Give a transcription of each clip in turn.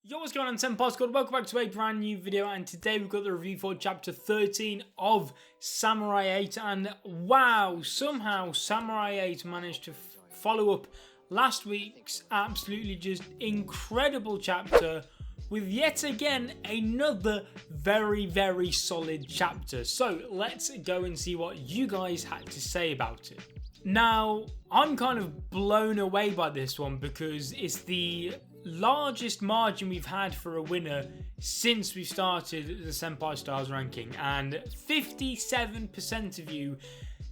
Yo, what's going on, Senpai Squad? Welcome back to a brand new video, and today we've got the review for chapter 13 of Samurai 8, and wow, somehow Samurai 8 managed to follow up last week's absolutely just incredible chapter with yet again another very solid chapter. So let's go and see what you guys had to say about it. Now, I'm kind of blown away by this one because it's the largest margin we've had for a winner since we started the Senpai Stars ranking, and 57% of you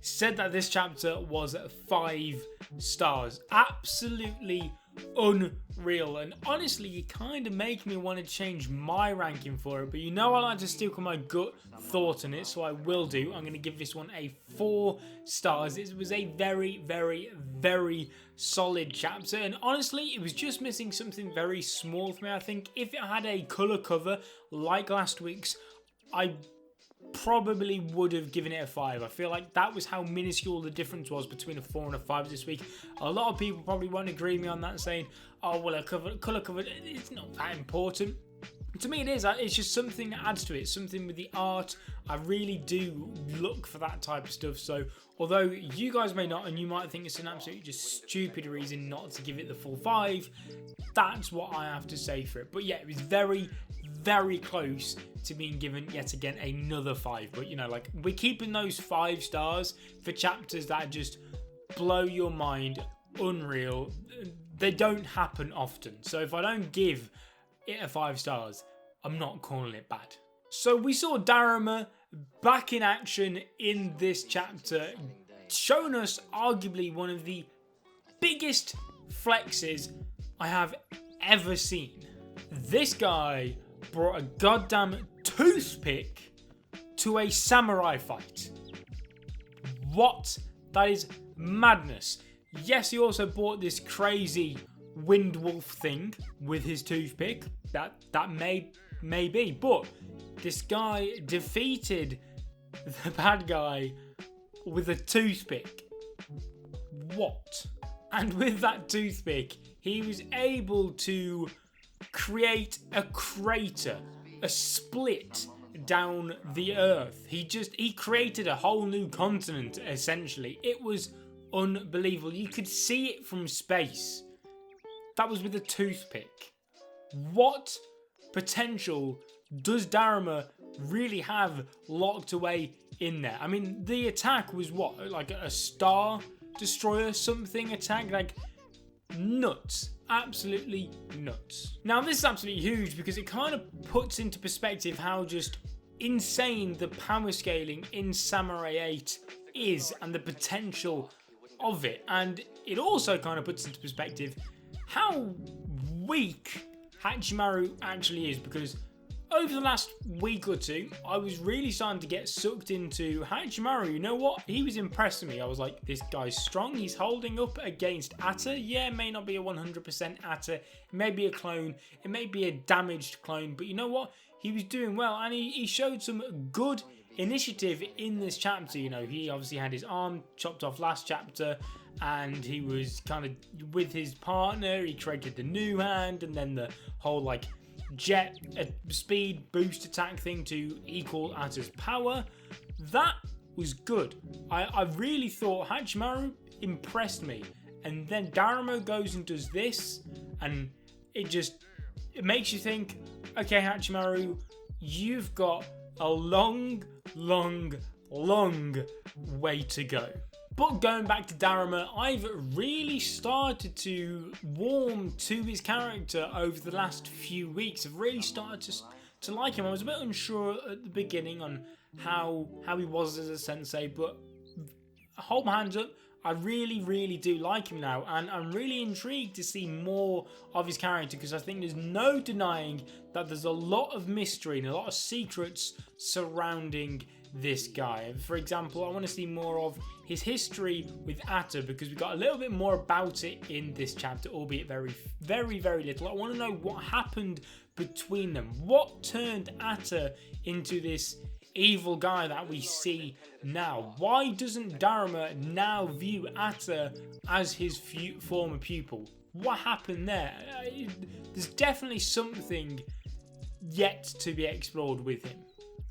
said that this chapter was 5 stars. Absolutely unreal, and honestly you kind of make me want to change my ranking for it, but you know I like to stick with my gut thought on it, so I will do. I'm going to give this one a 4 stars. It was a very solid chapter, and honestly it was just missing something very small for me. I think if it had a colour cover like last week's, I probably would have given it a 5. I feel like that was how minuscule the difference was between a 4 and a 5 this week. A lot of people probably won't agree with me on that, saying, oh well, a colour cover, it's not that important. To me it is. It's just something that adds to it, something with the art. I really do look for that type of stuff. So although you guys may not, and you might think it's an absolutely just stupid reason not to give it the full 5, that's what I have to say for it. But yeah, it was very close to being given yet again another 5. But you know, like, we're keeping those 5 stars for chapters that just blow your mind, unreal. They don't happen often. So if I don't give it a 5 stars, I'm not calling it bad. So we saw Daruma back in action in this chapter, showing us arguably one of the biggest flexes I have ever seen. This guy brought a goddamn toothpick to a samurai fight. What? That is madness. Yes, he also bought this crazy wind wolf thing with his toothpick. That may be, but this guy defeated the bad guy with a toothpick. What? And with that toothpick, he was able to create a crater, a split down the earth. He created a whole new continent, essentially. It was unbelievable. You could see it from space. That was with a toothpick. What potential does Daruma really have locked away in there? I mean, the attack was what? Like a star destroyer something attack? Like, nuts. Absolutely nuts. Now, this is absolutely huge because it kind of puts into perspective how just insane the power scaling in Samurai 8 is and the potential of it. And it also kind of puts into perspective how weak Hachimaru actually is, because over the last week or two, I was really starting to get sucked into Hachimaru. You know what? He was impressing me. I was like, this guy's strong. He's holding up against Atta. Yeah, it may not be a 100% Atta. It may be a clone. It may be a damaged clone. But you know what? He was doing well, and he showed some good initiative in this chapter. You know, he obviously had his arm chopped off last chapter, and he was kind of with his partner. He created the new hand, and then the whole like jet speed boost attack thing to equal Atta's power. That was good. I really thought Hachimaru impressed me, and then Daruma goes and does this, and it makes you think, okay, Hachimaru, you've got a long way to go. But going back to Daruma, I've really started to warm to his character over the last few weeks. I've really started to like him. I was a bit unsure at the beginning on how he was as a sensei, but hold my hands up, I really do like him now, and I'm really intrigued to see more of his character, because I think there's no denying that there's a lot of mystery and a lot of secrets surrounding this guy. For example, I want to see more of his history with Atta, because we got a little bit more about it in this chapter, albeit very little. I want to know what happened between them. What turned Atta into this evil guy that we see now? Why doesn't Daruma now view Atta as his former pupil? what happened there? There's definitely something yet to be explored with him.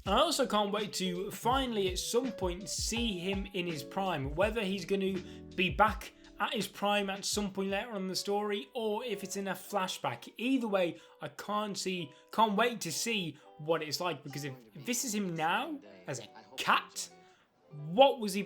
And I also can't wait to finally at some point see him in his prime, whether he's going to be back at his prime at some point later on in the story, or if it's in a flashback. Either way, I can't wait to see what it's like, because if this is him now as a cat, what was he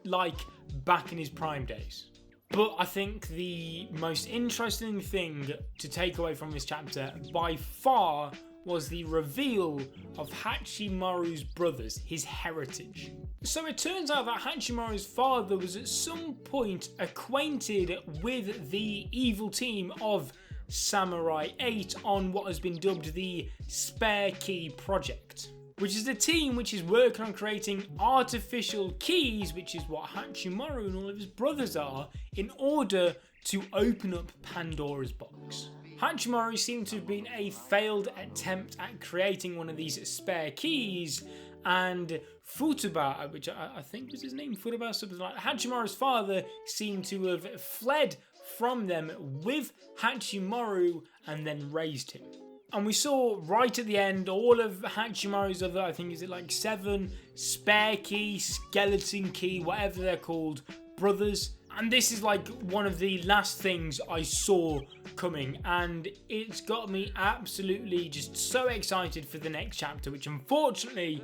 like back in his prime days? But I think the most interesting thing to take away from this chapter by far was the reveal of Hachimaru's brothers, his heritage. So it turns out that Hachimaru's father was at some point acquainted with the evil team of Samurai 8 on what has been dubbed the Spare Key Project, which is a team which is working on creating artificial keys, which is what Hachimaru and all of his brothers are, in order to open up Pandora's box. Hachimaru seemed to have been a failed attempt at creating one of these spare keys, and Futaba, which I think was his name, Futaba, something like that, Hachimaru's father seemed to have fled from them with Hachimaru and then raised him. And we saw right at the end all of Hachimaru's other, I think, is it like 7 spare key, skeleton key, whatever they're called, brothers. And this is like one of the last things I saw coming, and it's got me absolutely just so excited for the next chapter, which unfortunately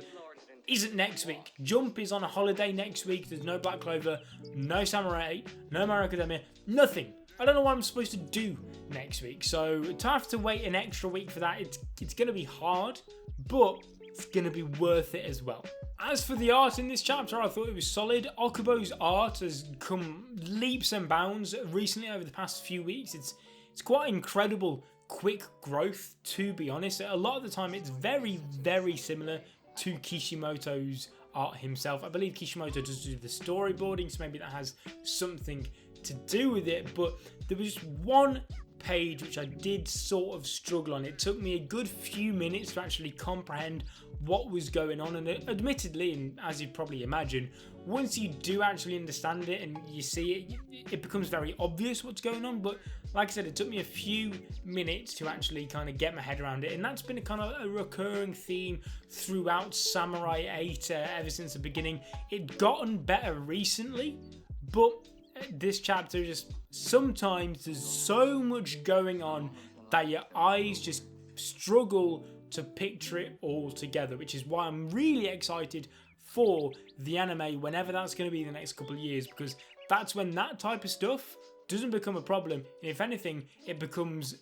isn't next week. Jump is on a holiday next week. There's no Black Clover, no Samurai 8, no My Hero Academia, nothing. I don't know what I'm supposed to do next week, so to have to wait an extra week for that, it's going to be hard, but it's going to be worth it as well. As for the art in this chapter, I thought it was solid. Okubo's art has come leaps and bounds recently over the past few weeks. It's quite incredible quick growth, to be honest. A lot of the time it's very, very similar to Kishimoto's art himself. I believe Kishimoto does do the storyboarding, so maybe that has something to do with it, but there was one page which I did sort of struggle on. It took me a good few minutes to actually comprehend what was going on, and admittedly, and as you'd probably imagine, once you do actually understand it and you see it, it becomes very obvious what's going on. But like I said, it took me a few minutes to actually kind of get my head around it, and that's been a kind of a recurring theme throughout Samurai 8 ever since the beginning. It'd gotten better recently, but this chapter, just sometimes there's so much going on that your eyes just struggle to picture it all together, which is why I'm really excited for the anime whenever that's going to be in the next couple of years, because that's when that type of stuff doesn't become a problem, and if anything, it becomes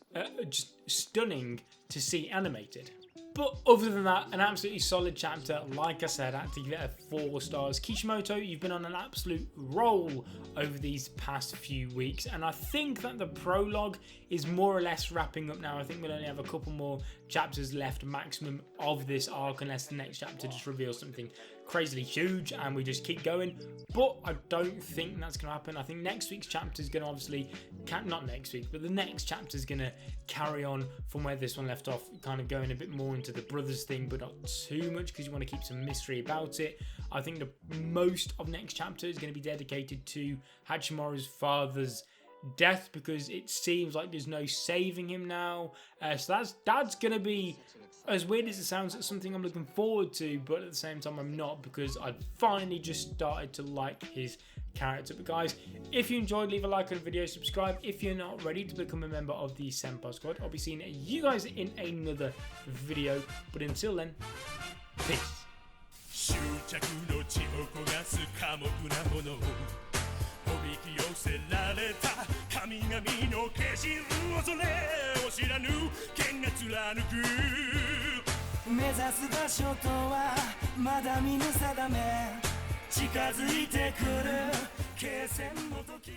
just stunning to see animated. But other than that, an absolutely solid chapter. Like I said, I had to give it a 4 stars. Kishimoto, you've been on an absolute roll over these past few weeks, and I think that the prologue is more or less wrapping up now. I think we'll only have a couple more chapters left maximum of this arc, unless the next chapter just reveals something crazily huge and we just keep going. But I don't think that's going to happen. I think next week's chapter is going to obviously, not next week, but the next chapter is going to carry on from where this one left off, kind of going a bit more into the brothers thing, but not too much, because you want to keep some mystery about it. I think the most of next chapter is going to be dedicated to Hachimaru's father's death, because it seems like there's no saving him now. So that's going to be, as weird as it sounds, it's something I'm looking forward to, but at the same time I'm not, because I've finally just started to like his character. But guys, if you enjoyed, leave a like on the video, subscribe if you're not ready to become a member of the Senpai Squad. I'll be seeing you guys in another video, but until then, peace. 執着の地獄がす寡黙なものおびき寄せられた神々の消し恐れを知らぬ剣が貫く目指す場所とはまだ見ぬ定め近づいてくる決戦の時